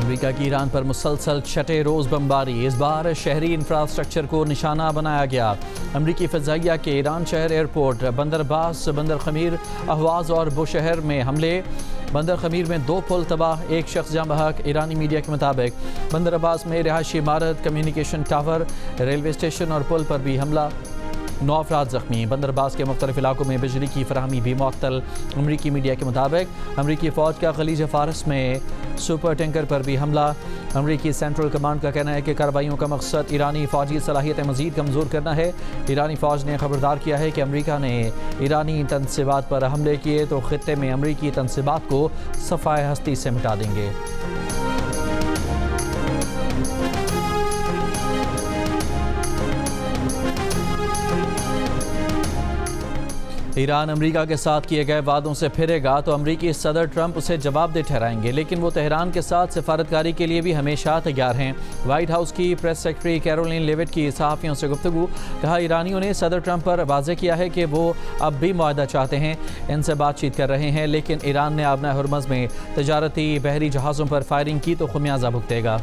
America की Iran पर मुसलसल छठे रोज़ बमबारी। इस बार शहरी इंफ्रास्ट्रक्चर को निशाना बनाया गया। अमरीकी फ़ज़ाइया के ईरान शहर एयरपोर्ट, बंदर अब्बास, बंदर खमीर, अहवाज़ और बुशहर में हमले। बंदर खमीर में 2 पुल तबाह, 1 शख्स जाँ बहक। ईरानी मीडिया के मुताबिक बंदर अब्बास में रिहायशी इमारत, कम्युनिकेशन टावर, रेलवे स्टेशन और पुल पर भी हमला। 9 अफराद ज़ख्मी। बंदर अब्बास के मुख्तलिफ इलाकों में बिजली की फराहमी भी मुअत्तल। अमरीकी मीडिया के मुताबिक अमरीकी फ़ौज का खलीज फ़ारस में सुपर टैंकर पर भी हमला। अमरीकी सेंट्रल कमांड का कहना है कि कार्रवाइयों का मकसद ईरानी फ़ौजी सलाहियतें मज़ीद कमज़ोर करना है। ईरानी फ़ौज ने खबरदार किया है कि अमरीका ने ईरानी तनसीबात पर हमले किए तो ख़ित्ते में अमरीकी तनसीबात को सफ़ाए हस्ती से मिटा देंगे। ईरान अमरीका के साथ किए गए वादों से फिरेगा तो अमरीकी सदर ट्रंप उसे जवाबदेह ठहराएंगे, लेकिन वो तेहरान के साथ सिफारतकारी के लिए भी हमेशा तैयार हैं। वाइट हाउस की प्रेस सेक्रेटरी कैरोलिन लेविट की सहाफ़ियों से गुफ्तगू। कहा, ईरानियों ने सदर ट्रंप पर वाज़ेह किया है कि वो अब भी मुआहदा चाहते हैं, इनसे बातचीत कर रहे हैं, लेकिन ईरान ने आबना हुर्मुज़ में तजारती बहरी जहाज़ों पर फायरिंग की तो खुमियाजा भुगतेगा।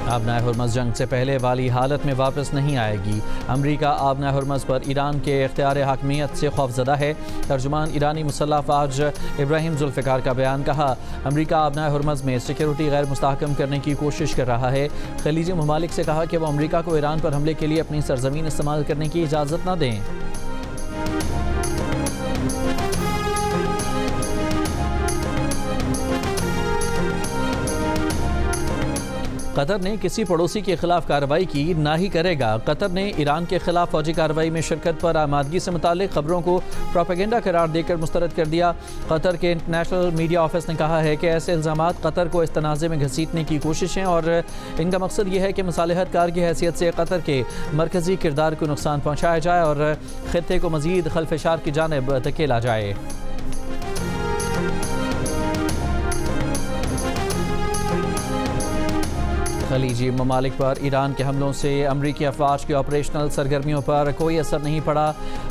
आबना हुर्मुज़ जंग से पहले वाली हालत में वापस नहीं आएगी। अमरीका आबना हुर्मुज़ पर ईरान के इख्तियार हकमियत से खौफज़दा है। तर्जुमान ईरानी मुसल्लह फ़ौज इब्राहिम जुल्फ़िकार का बयान। कहा, अमरीका आबना हुर्मुज़ में सिक्योरिटी गैर मुस्तहकम करने की कोशिश कर रहा है। खलीजी ममालिक से कहा कि वो अमरीका को ईरान पर हमले के लिए अपनी सरजमीन इस्तेमाल करने की इजाज़त न दें। कतर ने किसी पड़ोसी के खिलाफ कार्रवाई की ना ही करेगा। कतर ने ईरान के खिलाफ फौजी कार्रवाई में शिरकत पर आमादगी से मुतालिक खबरों को प्रोपेगेंडा करार देकर मुस्तरद कर दिया। कतर के इंटरनेशनल मीडिया ऑफिस ने कहा है कि ऐसे इल्ज़ामात कतर को इस तनाज़े में घसीटने की कोशिशें और इनका मकसद ये है कि मसालिहतकार की हैसियत से कतर के मरकज़ी किरदार को नुकसान पहुँचाया जाए और खित्ते को मज़ीद खल्फ़शार की जानिब धकेला जाए। खलीजी ममालिक पर ईरान के हमलों से अमरीकी अफवाज की ऑपरेशनल सरगर्मियों पर कोई असर नहीं पड़ा।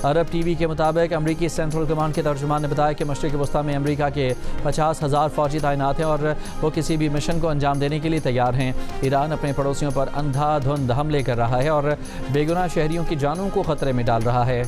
अरब टीवी के मुताबिक अमरीकी सेंट्रल कमांड के तर्जुमान ने बताया कि मशरिक़ वस्ता में अमरीका के 50,000 फ़ौजी तैनात हैं और वो किसी भी मिशन को अंजाम देने के लिए तैयार हैं। ईरान अपने पड़ोसियों पर अंधाधुंध हमले कर रहा है और बेगुनाह शहरियों की जानों को ख़तरे में डाल रहा है।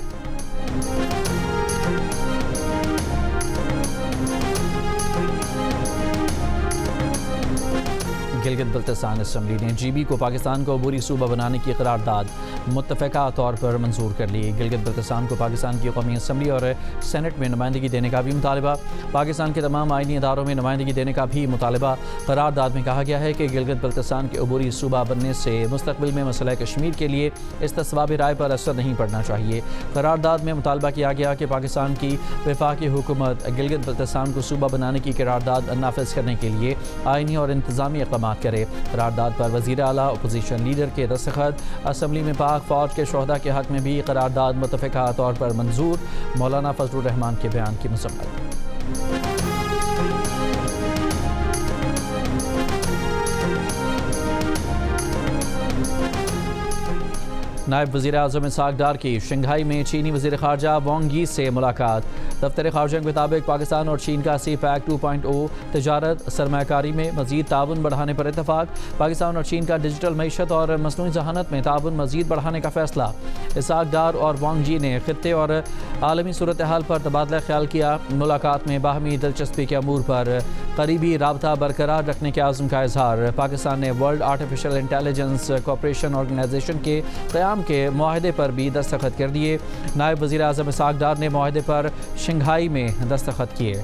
गिलगित बल्तिस्तान असम्बली ने GB को पाकिस्तान को अबूरी सूबा बनाने की करारदाद मुत्तफ़क़ा तौर पर मंजूर कर ली। गिलगित बल्तिस्तान को पाकिस्तान की कौमी असम्बली और सेनेट में नुमाइंदगी देने का भी मुतालबा। पाकिस्तान के तमाम आइनी इदारों में नुमाइंदगी देने का भी मुतालबा। करारदाद में कहा गया है कि गिलगित बल्तिस्तान के अबूरी सूबा बनने से मुस्तक़बिल में मसला कश्मीर के लिए इस्तिस्वाब राय पर असर नहीं पड़ना चाहिए। करारदाद में मुतालबा किया गया कि पाकिस्तान की वफाकी हुकूमत गिलगित बल्तिस्तान को सूबा बनाने की करारदाद नाफिज करने के लिए आइनी और इंतज़ामी इक़दाम करे। करारदाद पर वज़ीर आला अपोजिशन लीडर के दस्तखत। असम्बली में पाक फ़ौज के शोहदा के हक़ में भी करारदाद मुत्तफ़क़ा तौर पर मंजूर। मौलाना फजलुर रहमान के बयान की मज़म्मत। नायब वज़ीर आज़म इसहाक़ डार की शंघाई में चीनी वज़ीर ख़ारजा वांग यी से मुलाकात। दफ्तर ख़ारजा के मुताबिक पाकिस्तान और चीन का CPEC 2.0 तजारत सरमायाकारी में मज़ीद ताउन बढ़ाने पर इत्तफ़ाक़। पाकिस्तान और चीन का डिजिटल मईशत और मसनूई ज़हानत में ताउन मज़ीद बढ़ाने का फ़ैसला। इसहाक़ डार और वांग यी ने ख़ित्ते और आलमी सूरत हाल पर तबादला ख्याल किया। मुलाकात में बाहमी दिलचस्पी के अमूर पर करीबी राबता बरकरार रखने के आज़म का इज़हार। पाकिस्तान ने world artificial intelligence cooperation organisation के क़याम के मुआहदे पर भी दस्तखत कर दिए। नायब वज़ीर आज़म इसहाक़ डार ने मुआहदे पर शंघाई में दस्तखत किए।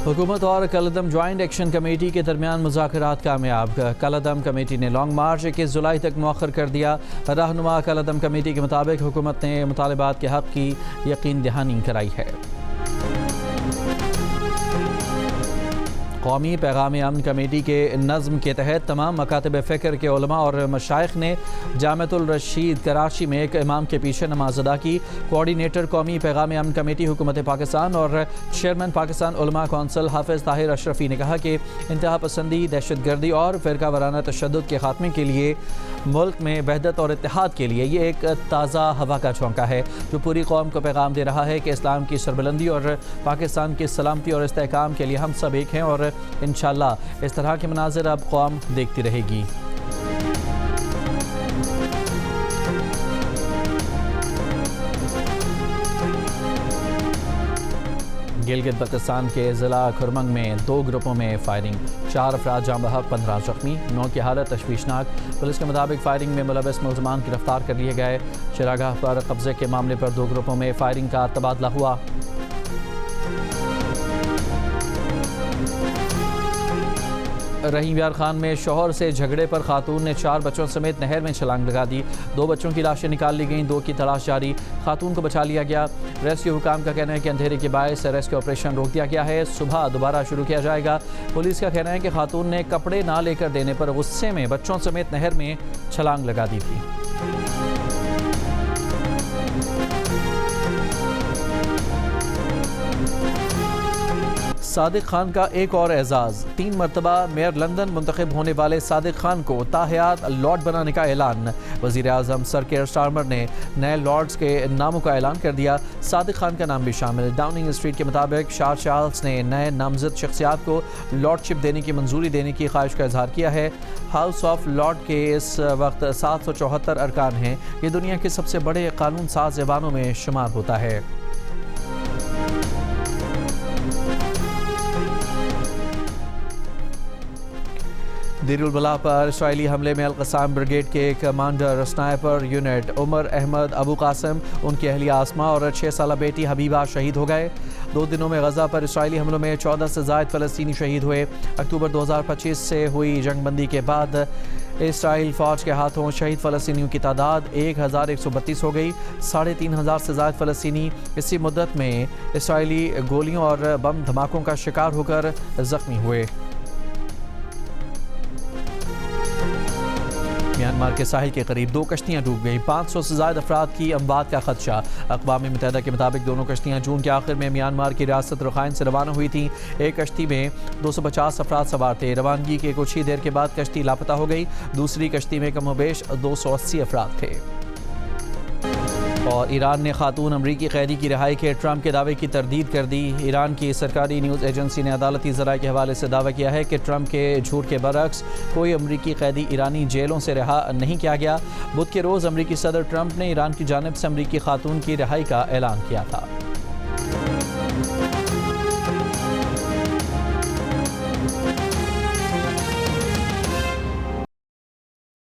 हुकूमत और कलअदम ज्वाइंट एक्शन कमेटी के दरमियान मुज़ाकरात कामयाब। कलअदम कमेटी ने लॉन्ग मार्च 21 जुलाई तक मौखर कर दिया। रहनुमा कलअदम कमेटी के मुताबिक हुकूमत ने मुतालबात के हक़ की यकीन दहानी कराई है। कौमी पैगाम अमन कमेटी के नज़्म के तहत तमाम मकातब फ़िक्र के उलमा और मशाइख ने जामिअतुल रशीद कराची में एक इमाम के पीछे नमाज अदा की। कोऑर्डिनेटर कौमी पैगाम अमन कमेटी हुकूमत पाकिस्तान और चेयरमैन पाकिस्तान उलमा कौंसिल हाफिज़ ताहिर अशरफी ने कहा कि इंतहा पसंदी, दहशतगर्दी और फ़िरका वाराना तशद्दुद के खात्मे के लिए मुल्क में वहदत और इत्तेहाद के लिए ये एक ताज़ा हवा का झोंका है जो पूरी कौम को पैगाम दे रहा है कि इस्लाम की सरबुलंदी और पाकिस्तान की सलामती और इस्तेहकाम के लिए हम सब एक हैं और इंशाअल्लाह इस तरह के मनाज़िर अब कौम देखती रहेगी। गिलगित बल्तिस्तान के ज़िला खुरमंग में 2 ग्रुपों में फायरिंग, 4 अफराद जाँ बहक, 15 जख्मी, 9 की हालत तशवीशनाक। पुलिस के मुताबिक फायरिंग में मुलविस मुल्ज़मान गिरफ्तार कर लिए गए। चरागाह पर कब्जे के मामले पर 2 ग्रुपों में फायरिंग का तबादला हुआ। रहीम यार खान में शौहर से झगड़े पर खातून ने 4 बच्चों समेत नहर में छलांग लगा दी। 2 बच्चों की लाशें निकाल ली गईं, 2 की तलाश जारी। खातून को बचा लिया गया। रेस्क्यू हुकाम का कहना है कि अंधेरे के बायस रेस्क्यू ऑपरेशन रोक दिया गया है, सुबह दोबारा शुरू किया जाएगा। पुलिस का कहना है कि खातून ने कपड़े ना लेकर देने पर गुस्से में बच्चों समेत नहर में छलांग लगा दी थी। सादिक खान का एक और एजाज़, 3 मरतबा मेयर लंदन मुंतखब होने वाले सादिक खान को ताहयात लॉर्ड बनाने का ऐलान। वज़ीर आज़म सर केयर स्टारमर ने नए लॉर्ड्स के नामों का ऐलान कर दिया। सादिक खान का नाम भी शामिल। डाउनिंग स्ट्रीट के मुताबिक शार चार्ल्स ने नए नामजद शख्सियात को लॉर्डशिप देने की मंजूरी देने की ख्वाहिश का इजहार किया है। हाउस ऑफ लॉर्ड के इस वक्त 774 अरकान हैं। ये दुनिया के सबसे बड़े कानून साज ऐवानों में शुमार होता है। देरुल बला पर इसराइली हमले में अल-क़स्साम ब्रिगेड के commander sniper unit Omar Ahmed Abu Qasim, उनकी अहलिया आसमा और 6 साला बेटी हबीबा शहीद हो गए। 2 दिनों में गज़ा पर इसराइली हमलों में 14 से ज़ायद फ़लस्तीनी शहीद हुए। अक्टूबर 2025 से हुई जंगबंदी के बाद इसराइल फ़ौज के हाथों शहीद फ़लस्तीनियों की तादाद 1132 हो गई। 3500 से ज़ायद फ़लस्तीनी इसी मुद्दत में इसराइली गोलियों और बम धमाकों का शिकार होकर ज़ख्मी हुए। म्यांमार के साहिल के करीब 2 कश्तियाँ डूब गई, 500 से ज़्यादा अफराद की अमवात का खदशा। अक़वाम मुत्तहिदा के मुताबिक दोनों कश्तियाँ जून के आखिर में म्यांमार की रियासत रखाइन से रवाना हुई थीं। एक कश्ती में 250 अफराद सवार थे। रवानगी के कुछ ही देर के बाद कश्ती लापता हो गई। दूसरी कश्ती में कमोबेश 280 अफराद थे। और ईरान ने खातून अमरीकी कैदी की रिहाई के ट्रंप के दावे की तरदीद कर दी। ईरान की सरकारी न्यूज़ एजेंसी ने अदालती ज़राए के हवाले से दावा किया है कि ट्रंप के झूठ के बरअक्स कोई अमरीकी कैदी ईरानी जेलों से रिहा नहीं किया गया। बुध के रोज़ अमरीकी सदर ट्रंप ने ईरान की जानिब से अमरीकी खातून की रिहाई का ऐलान किया था।